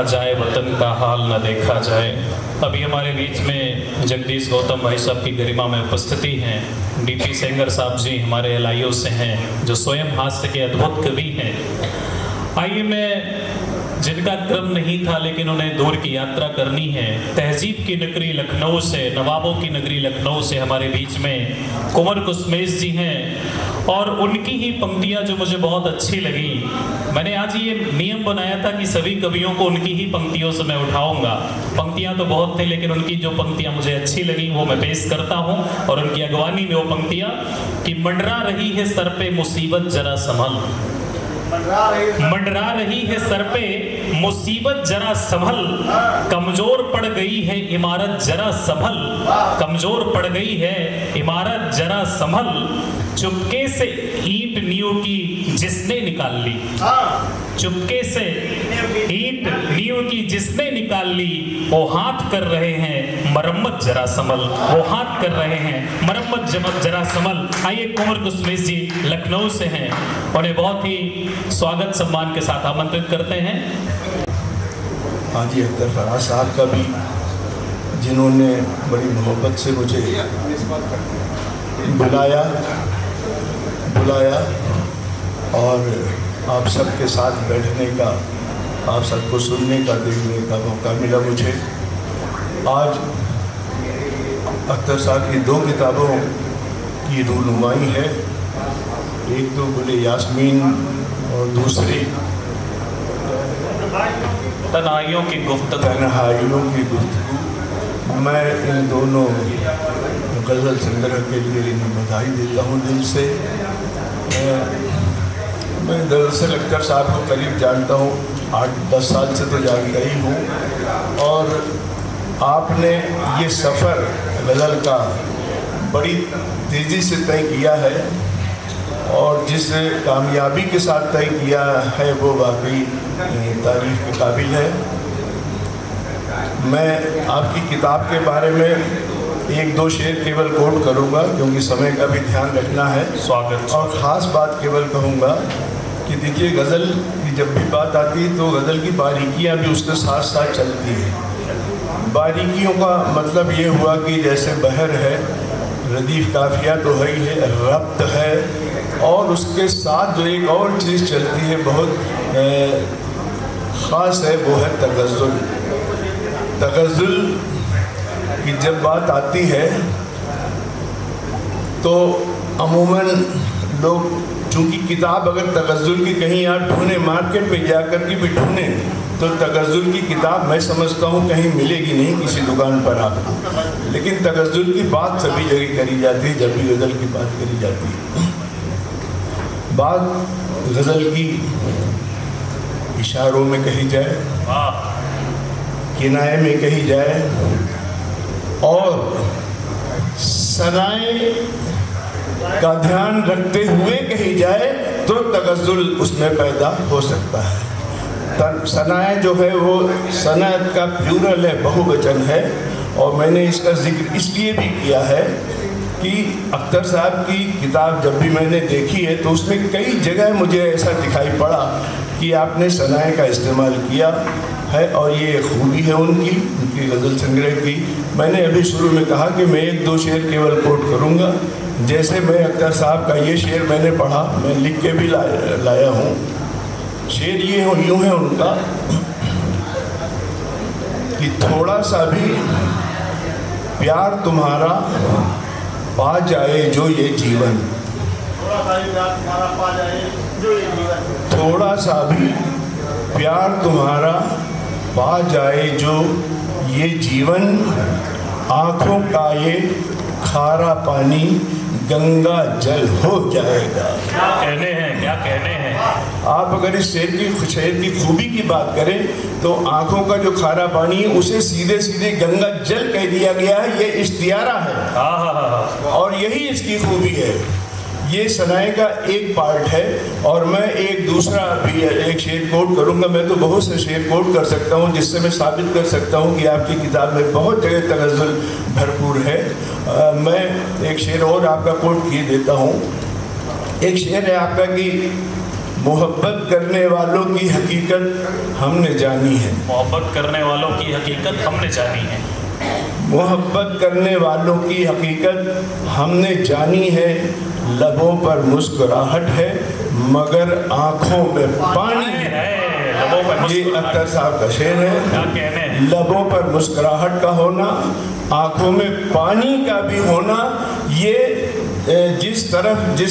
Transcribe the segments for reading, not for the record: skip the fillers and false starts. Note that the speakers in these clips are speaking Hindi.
जाए वतन का हाल न देखा जाए। अभी हमारे बीच में जगदीश गौतम भाई साहब की गरिमा में उपस्थिति हैं। डीपी सेंगर साहब जी हमारे एलआईओ से हैं, जो स्वयं हास्य के अद्भुत कवि हैं। आइए, मैं जिनका क्रम नहीं था लेकिन उन्हें दूर की यात्रा करनी है, तहजीब की नगरी लखनऊ से, नवाबों की नगरी लखनऊ से हमारे बीच में कुंवर कुसमेश जी हैं और उनकी ही पंक्तियां जो मुझे बहुत अच्छी लगी। मैंने आज ये नियम बनाया था कि सभी कवियों को उनकी ही पंक्तियों से मैं उठाऊंगा। पंक्तियां तो बहुत थी लेकिन उनकी जो पंक्तियां मुझे अच्छी लगी वो मैं पेश करता हूं। और उनकी अगवानी में वो पंक्तियां कि मंडरा रही है सर पे मुसीबत जरा संभल, मंडरा रही है सर पे मुसीबत जरा संभल, कमजोर पड़ गई है इमारत जरा संभल, कमजोर पड़ गई है इमारत जरा संभल, चुपके से ईंट नींव की जिसने निकाल ली, चुपके से ईंट नींव की जिसने निकाल ली, वो हाथ कर रहे हैं मरम्मत जरा संभल, वो हाथ कर रहे हैं मरम्मत जरा संभल। आइए, कुंवर कुसमेश जी लखनऊ से हैं, उन्हें बहुत ही स्वागत सम्मान के साथ आमंत्रित करते हैं। हाजी अख्तर फराज साहब का भी, जिन्होंने बड़ी मोहब्बत से मुझे बुलाया और आप सबके साथ बैठने का, आप सबको सुनने का, देखने का मौका मिला मुझे। आज अख्तर साहब की 2 किताबों की रूनुमाई है, एक तो गुले यास्मीन और दूसरी तन्हाइयों की गुफ्तगू। मैं इन दोनों गज़ल संग्रह के लिए इन्हें बधाई देता हूँ दिल से। मैं दरअसल अख्तर साहब को करीब जानता हूँ, 8-10 साल से तो जानता ही हूँ। और आपने ये सफ़र गज़ल का बड़ी तेज़ी से तय किया है और जिस कामयाबी के साथ तय किया है वो वाकई तारीफ़ के काबिल है। मैं आपकी किताब के बारे में 1-2 शेर केवल कोट करूँगा क्योंकि समय का भी ध्यान रखना है। स्वागत। और ख़ास बात केवल कहूँगा कि देखिए, गज़ल की जब भी बात आती है तो गज़ल की बारीकियाँ भी उसके साथ साथ चलती हैं। बारीकियों का मतलब ये हुआ कि जैसे बहर है, रदीफ काफिया तो है ही है, रब्त है, और उसके साथ जो एक और चीज़ चलती है बहुत ख़ास है, वो है तगज़्ज़ुल। तगज़्ज़ुल की जब बात आती है तो अमूमन लोग, चूँकि किताब अगर तगज़्ज़ुल की कहीं आप ढूंढें, मार्केट में जाकर के भी ढूंढें, तो तगज़्ज़ुल की किताब मैं समझता हूँ कहीं मिलेगी नहीं किसी दुकान पर आपको। लेकिन तगज़्ज़ुल की बात सभी जगह करी जाती है जब भी गज़ल की बात करी जाती है। बात गज़ल की इशारों में कही जाए, किनाए में कही जाए और सनाए का ध्यान रखते हुए कही जाए तो तगज़्ज़ुल उसमें पैदा हो सकता है। सनाए जो है वो सनअत का प्लूरल है, बहुवचन है। और मैंने इसका जिक्र इसलिए भी किया है कि अख्तर साहब की किताब जब भी मैंने देखी है तो उसमें कई जगह मुझे ऐसा दिखाई पड़ा कि आपने सनाए का इस्तेमाल किया है और ये खूबी है उनकी गज़ल संग्रह की। मैंने अभी शुरू में कहा कि मैं 1-2 शेर केवल कोट करूँगा। जैसे मैं अख्तर साहब का ये शेर मैंने पढ़ा, मैं लिख के भी लाया हूँ। शेर ये यूँ है उनका कि थोड़ा सा भी प्यार तुम्हारा पा जाए जो ये जीवन, थोड़ा सा भी प्यार तुम्हारा पा जाए जो ये जीवन, आँखों का ये खारा पानी गंगा जल हो जाएगा। क्या कहने हैं, क्या कहने हैं। आप अगर इस शेर की खूबी की बात करें तो आँखों का जो खारा पानी है उसे सीधे सीधे गंगा जल कह दिया गया है। ये इश्तियारा है और यही इसकी खूबी है। ये सनाए का एक पार्ट है और मैं एक दूसरा भी एक शेर कोट करूँगा। मैं तो बहुत से शेर कोट कर सकता हूँ जिससे मैं साबित कर सकता हूँ कि आपकी किताब में बहुत जगह तगज़्ज़ुल भरपूर है। मैं एक शेर और आपका कोट किए देता हूँ। एक शेर है आपका कि मोहब्बत करने वालों की हकीकत हमने जानी है। मोहब्बत करने वालों की हकीकत हमने जानी है। मोहब्बत करने वालों की हकीकत हमने जानी है। लबों पर मुस्कुराहट है मगर आंखों में पानी है। लबों पर ये अख्तर साहब का शेर है। क्या कहने हैं? लबों पर मुस्कुराहट का होना, आंखों में पानी का भी होना, ये जिस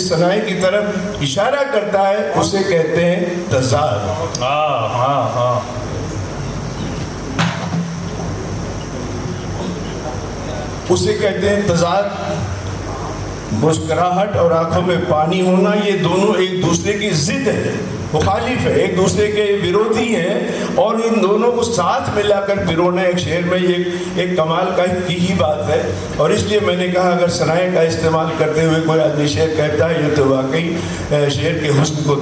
सनाई की तरफ इशारा करता है उसे कहते हैं तज़ाद। हाँ हाँ हाँ। उसे कहते हैं तज़ाद। मुस्कुराहट और आंखों में पानी होना, ये दोनों एक दूसरे की जिद है, मुखालिफ है, एक दूसरे के विरोधी हैं, और इन दोनों को साथ मिलाकर पिरोना एक शेर में ये एक कमाल की ही बात है। और इसलिए मैंने कहा अगर सनाए का इस्तेमाल करते हुए कोई आदमी शेर कहता है ये तो वाकई शेर के हुस्न को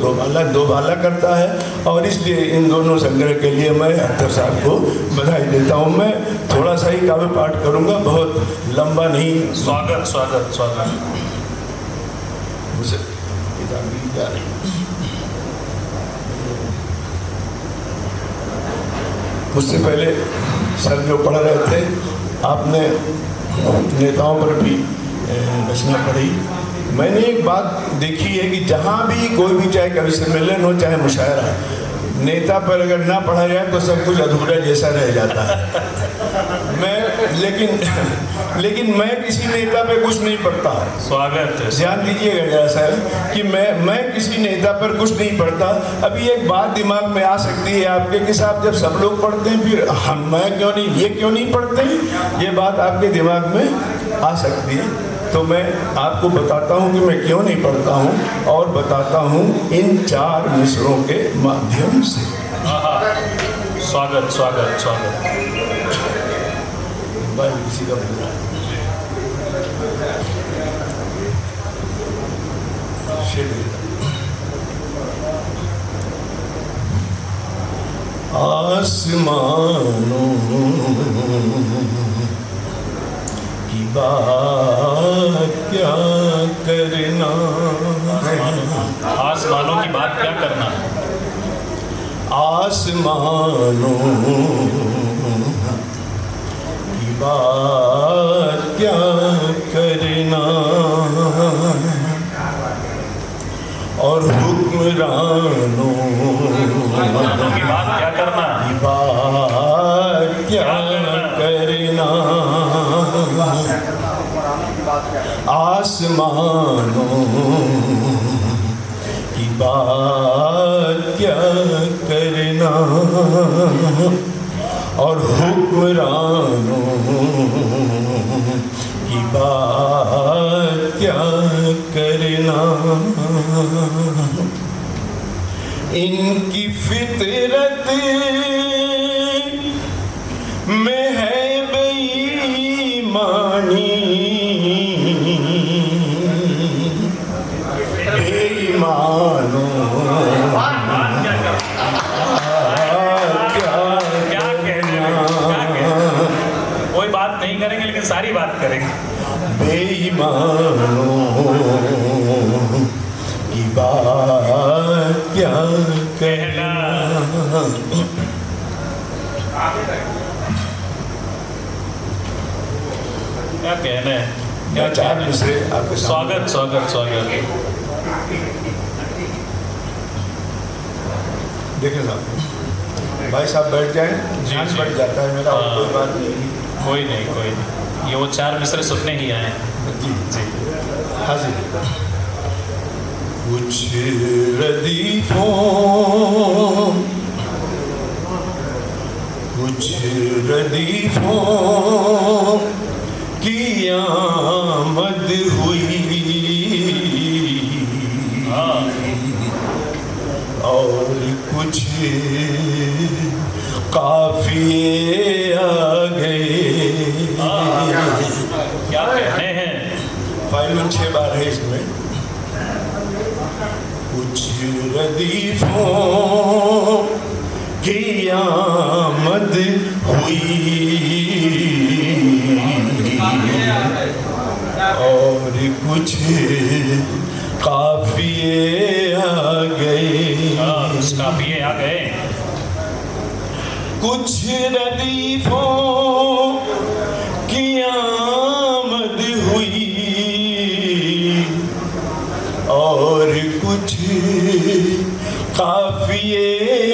दोबाला करता है। और इसलिए इन दोनों संग्रह के लिए मैं अख्तर साहब को बधाई देता हूँ। मैं थोड़ा सा ही काव्य पाठ करूँगा, बहुत लंबा नहीं। स्वागत स्वागत स्वागत। मुझे किताबी जा रही उससे पहले सर जो पढ़ रहे थे आपने नेताओं पर भी रचना पढ़ी। मैंने एक बात देखी है कि जहाँ भी कोई भी चाहे कवि सम्मेलन हो चाहे मुशायरा, नेता पर अगर ना पढ़ा जाए तो सब कुछ अधूरा जैसा रह जाता है। लेकिन मैं किसी नेता पे कुछ नहीं पढ़ता। स्वागत है। ध्यान दीजिएगा जरा साहब कि मैं किसी नेता पर कुछ नहीं पढ़ता। अभी एक बात दिमाग में आ सकती है आपके कि साहब जब सब लोग पढ़ते हैं फिर मैं क्यों नहीं, ये क्यों नहीं पढ़ते, ये बात आपके दिमाग में आ सकती है। तो मैं आपको बताता हूँ कि मैं क्यों नहीं पढ़ता हूँ, और बताता हूँ इन 4 मिसरों के माध्यम से। स्वागत स्वागत स्वागत। किसी का आसमानों की बात क्या करना, आसमानों की बात क्या करना, आसमानों की बात क्या करना, और हुक्मरानों की बात क्या करना, की बात क्या करना, आसमानों की बात क्या करना, और हुक्मरानों की बात क्या करना। इनकी फितरत में है बेईमानी, बेईमानों नहीं करेंगे लेकिन सारी बात करेंगे। बेईमानों की बात क्या कहना, क्या कहना है, क्या 4 मिसरे आपके स्वागत स्वागत स्वागत। देखें साहब, भाई साहब बैठ जाएं, ध्यान बढ़ जाता है मेरा, और कोई बात नहीं। कोई नहीं, ये वो 4 मिसरे सुनने ही आए। जी जी हाँ जी। कुछ रदीफों, कुछ रदीफों की आमद हुई, और कुछ काफिए आ गए। क्या कहने हैं, फाइल में 6 बार है इसमें। कुछ रदीफों की आमद हुई, और कुछ काफिए आ गए। कुछ रदीफों की आमद हुई और कुछ काफिए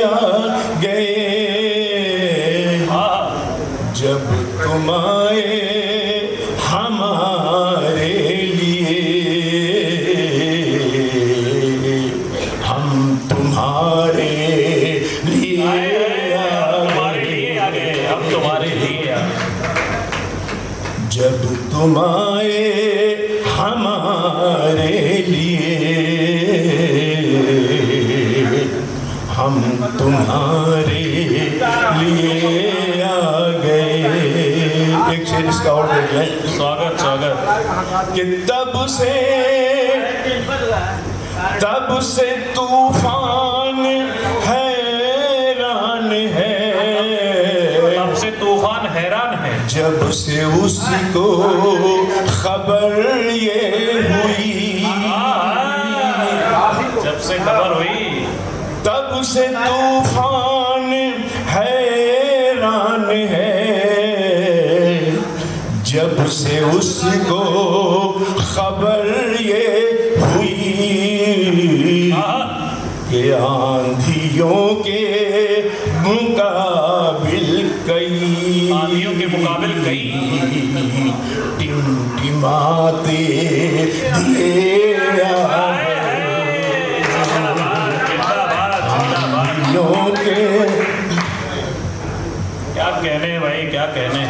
आ गए। जब तुम आए हमारे लिए, हम तुम्हारे लिए आ गए, हम तुम्हारे लिए आ गए। जब तुम आए हमारे लिए, हम तुम्हारे लिए आ गए। एक शेर इसका और देख लें। स्वागत स्वागत। कि तब से तूफान हैरान है, तब से तूफान हैरान है, जब से उसको खबर ये हुई, जब से खबर हुई, तब से तूफान हैरान है, जब से उसको खबर ये हुई कि आंधियों के मुकाबिल कई, आंधियों के मुकाबिल कई टिमटिमाते दिए के। क्या कहने भाई, क्या कहने।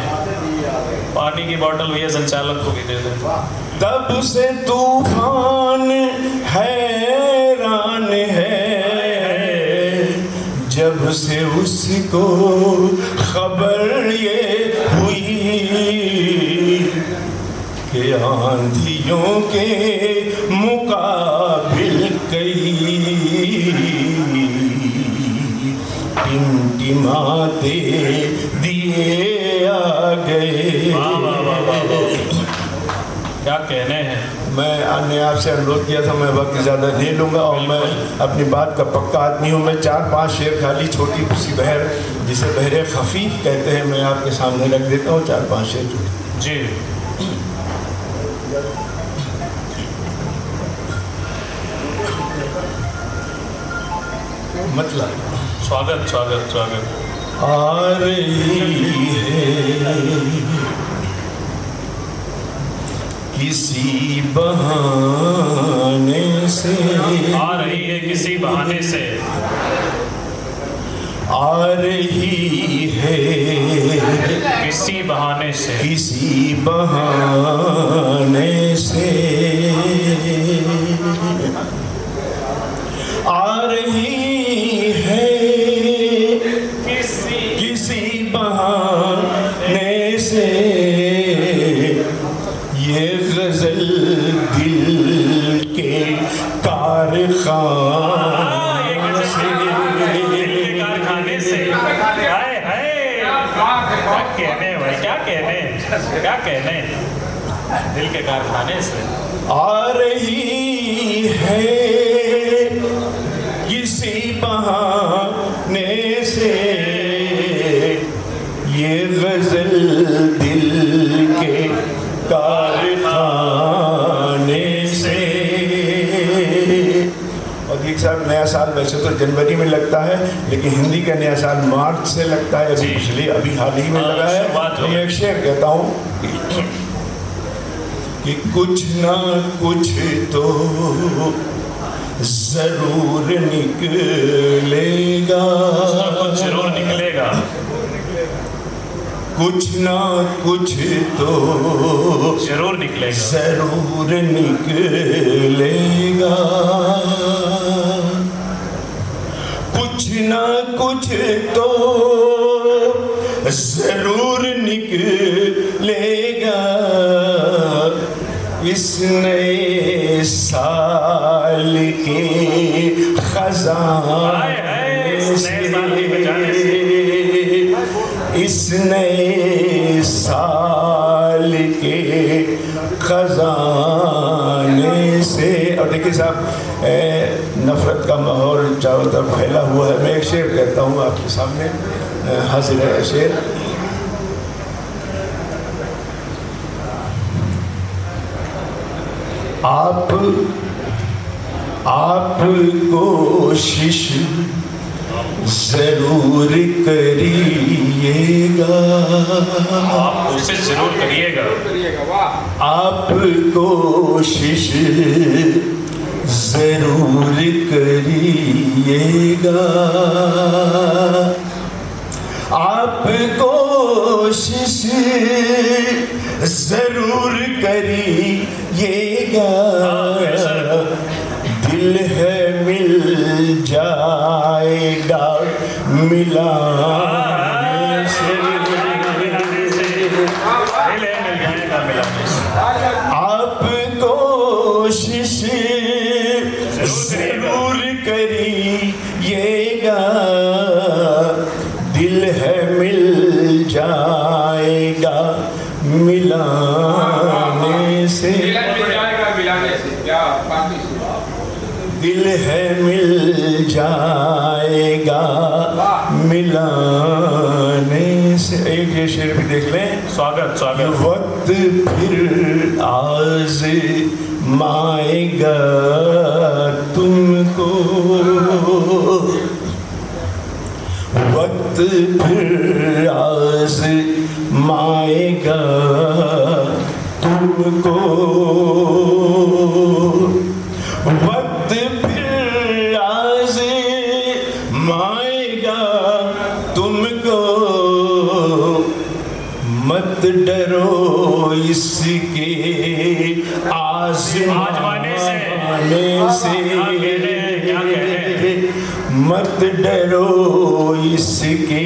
पानी की बोतल भैया संचालक को भी दे दो। तब से तूफान हैरान है, जब से उसको खबर ये हुई कि आंधियों के मुकाबिल कई टिमटिमाते दिए आ गए। क्या कहने हैं। मैंने आपसे अनुरोध किया था, मैं वक्त ज़्यादा नहीं लूँगा और मैं अपनी बात का पक्का आदमी हूँ। मैं 4-5 शेर खाली छोटी सी बहर, जिसे बहरे खफीफ कहते हैं, मैं आपके सामने रख देता हूँ। 4-5 शेर जी। मतलब स्वागत स्वागत स्वागत। आ रही है किसी बहाने से, आ रही है किसी बहाने से, आ रही है किसी बहाने से, किसी बहाने से, आ रही है किसी बहाने से, ये गजल दिल के कारखाने से। हाय हाय, क्या कहने भाई, क्या कहने, क्या कहने। दिल के कारखाने से आ रही है किसी बहाने से, ये गजल दिल के कारखाने से। और एक साल नया साल वैसे तो जनवरी में लगता है, लेकिन हिंदी का नया साल मार्च से लगता है। अभी पिछले हाल ही में लगा है। तो मैं एक शेर कहता हूँ कि कुछ ना कुछ तो जरूर निकलेगा, जरूर निकलेगा, कुछ ना कुछ तो जरूर निकलेगा, जरूर निकलेगा, कुछ ना कुछ तो जरूर निकलेगा इस नए साल के खजाने से, इस नए साल के खजाने से। और देखिए साहब, नफरत का माहौल चारों तरफ फैला हुआ है। मैं एक शेर कहता हूँ आपके सामने। हाजिर है शेर। आप कोशिश जरूर करिएगा, आप कोशिश जरूर करिएगा, आप कोशिश जरूर करिएगा, आप कोशिश जरूर करिएगा, दिल है मिल जाएगा मिलाने से, आप कोशिश जरूर करिएगा, दिल है मिल जाएगा मिलाने से, दिल है मिल जाएगा मिलाने से। एक ये शेर भी देख लें। स्वागत स्वागत। वक्त फिर आज़माएगा तुमको, वक्त फिर आज़माएगा तुमको, वक्त फिर आज़माएगा तुमको, मत डरो इसके आज़माने से, मत डरो इसके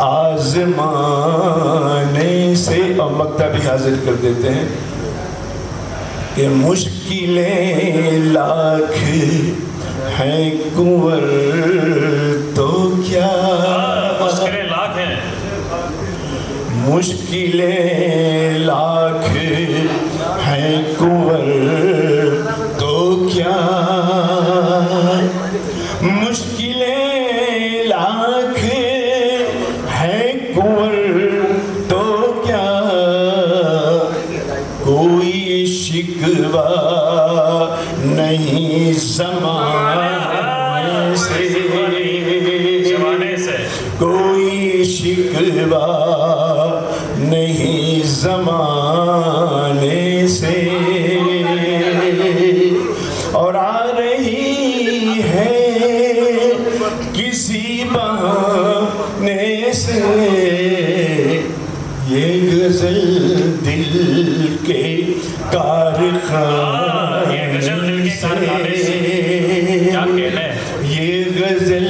आज़माने से। और मक्ता भी हाजिर कर देते हैं कि मुश्किलें लाख हैं कुंवर तो क्या, मुश्किलें लाख हैं, मुश्किलें लाख हैं कुंवर तो क्या, मुश्किलें लाख हैं कुंवर तो क्या, कोई शिकवा नहीं ज़माने से, कोई शिकवा नहीं ज़माने से, और आ रही है किसी बहाने से ये गज़ल दिल के कारखाने से, ये गज़ल